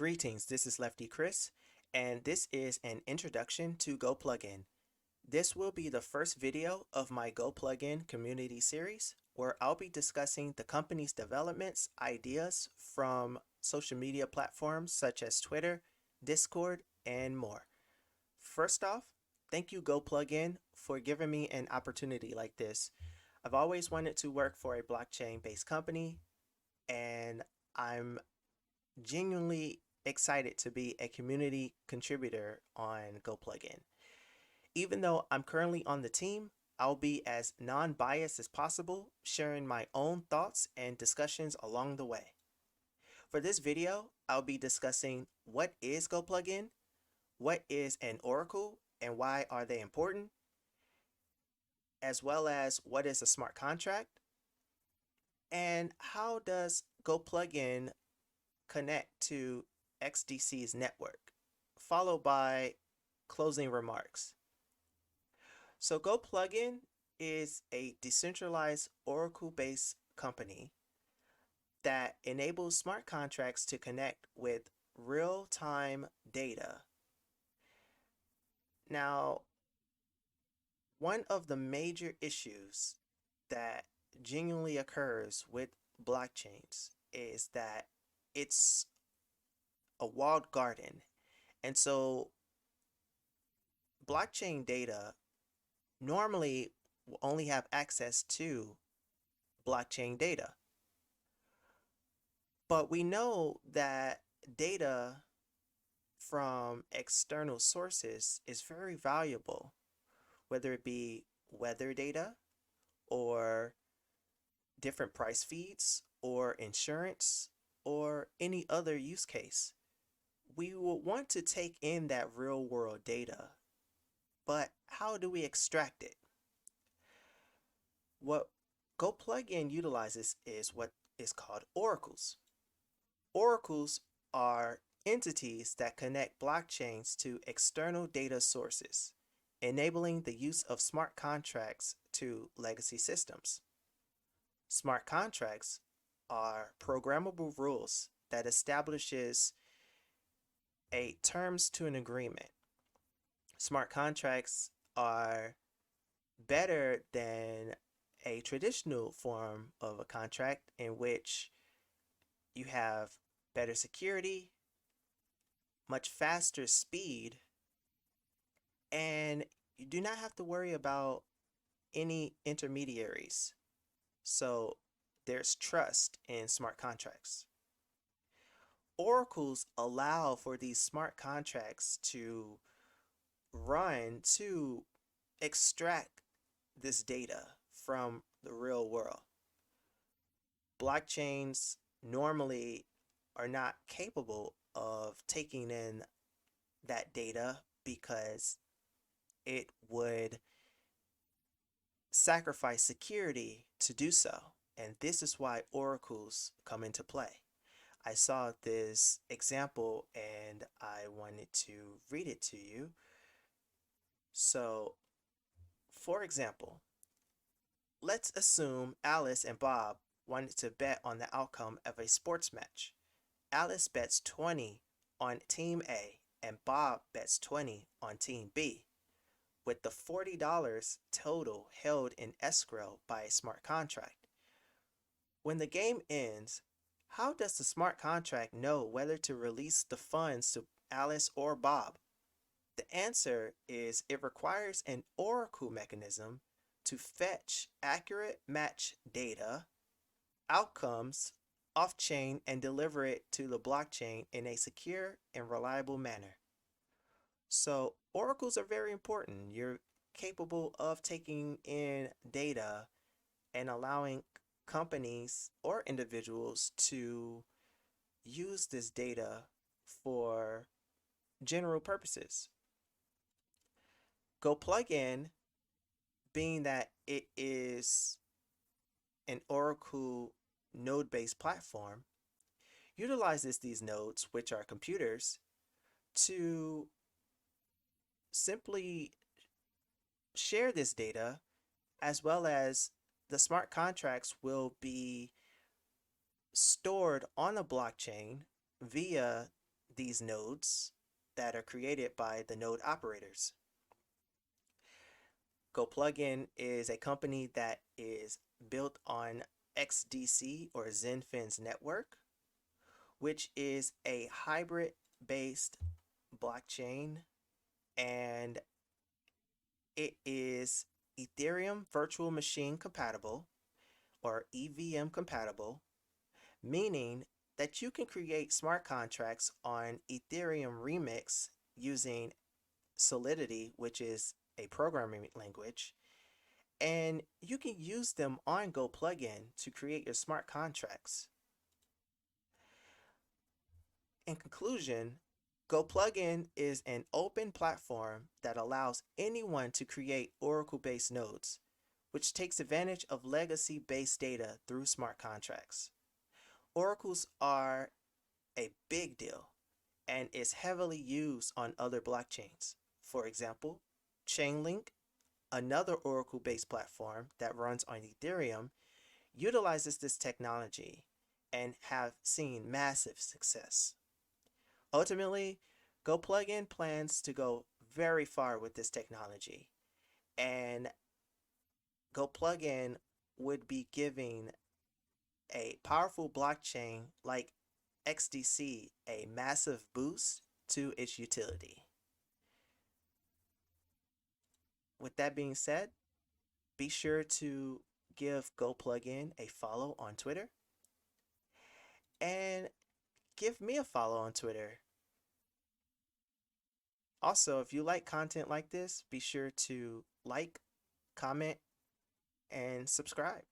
Greetings, this is Lefty Chris, and this is an introduction to GoPlugin. This will be the first video of my GoPlugin community series where I'll be discussing the company's developments, ideas from social media platforms such as Twitter, Discord, and more. First off, thank you GoPlugin for giving me an opportunity like this. I've always wanted to work for a blockchain-based company, and I'm genuinely excited to be a community contributor on GoPlugin. Even though I'm currently on the team, I'll be as non-biased as possible, sharing my own thoughts and discussions along the way. For this video, I'll be discussing what is GoPlugin, what is an oracle, and why are they important, as well as what is a smart contract, and how does GoPlugin connect to XDC's network, followed by closing remarks. So GoPlugin is a decentralized Oracle-based company that enables smart contracts to connect with real-time data. Now, one of the major issues that genuinely occurs with blockchains is that it's a walled garden. And so blockchain data normally will only have access to blockchain data. But we know that data from external sources is very valuable, whether it be weather data or different price feeds or insurance or any other use case. We will want to take in that real world data, but how do we extract it? What GoPlugin utilizes is what is called oracles. Oracles are entities that connect blockchains to external data sources, enabling the use of smart contracts to legacy systems. Smart contracts are programmable rules that establishes a terms to an agreement. Smart contracts are better than a traditional form of a contract in which you have better security, much faster speed, and you do not have to worry about any intermediaries. So there's trust in smart contracts. Oracles allow for these smart contracts to run to extract this data from the real world. Blockchains normally are not capable of taking in that data because it would sacrifice security to do so. And this is why oracles come into play. I saw this example and I wanted to read it to you. So, for example, let's assume Alice and Bob wanted to bet on the outcome of a sports match. Alice bets 20 on Team A and Bob bets 20 on Team B, with the $40 total held in escrow by a smart contract. When the game ends, how does the smart contract know whether to release the funds to Alice or Bob? The answer is it requires an oracle mechanism to fetch accurate match data, outcomes off-chain, and deliver it to the blockchain in a secure and reliable manner. So oracles are very important. You're capable of taking in data and allowing companies or individuals to use this data for general purposes. GoPlugin, being that it is an Oracle node-based platform, utilizes these nodes, which are computers, to simply share this data, as well as the smart contracts will be stored on the blockchain via these nodes that are created by the node operators. GoPlugin is a company that is built on XDC or XenFin's network, which is a hybrid based blockchain, and it is Ethereum virtual machine compatible or EVM compatible, meaning that you can create smart contracts on Ethereum Remix using Solidity, which is a programming language, and you can use them on GoPlugin to create your smart contracts. In conclusion, GoPlugin is an open platform that allows anyone to create Oracle-based nodes, which takes advantage of legacy-based data through smart contracts. Oracles are a big deal and is heavily used on other blockchains. For example, Chainlink, another Oracle-based platform that runs on Ethereum, utilizes this technology and have seen massive success. Ultimately, GoPlugin plans to go very far with this technology, and GoPlugin would be giving a powerful blockchain like XDC a massive boost to its utility. With that being said, be sure to give GoPlugin a follow on Twitter and give me a follow on Twitter. Also, if you like content like this, be sure to like, comment, and subscribe.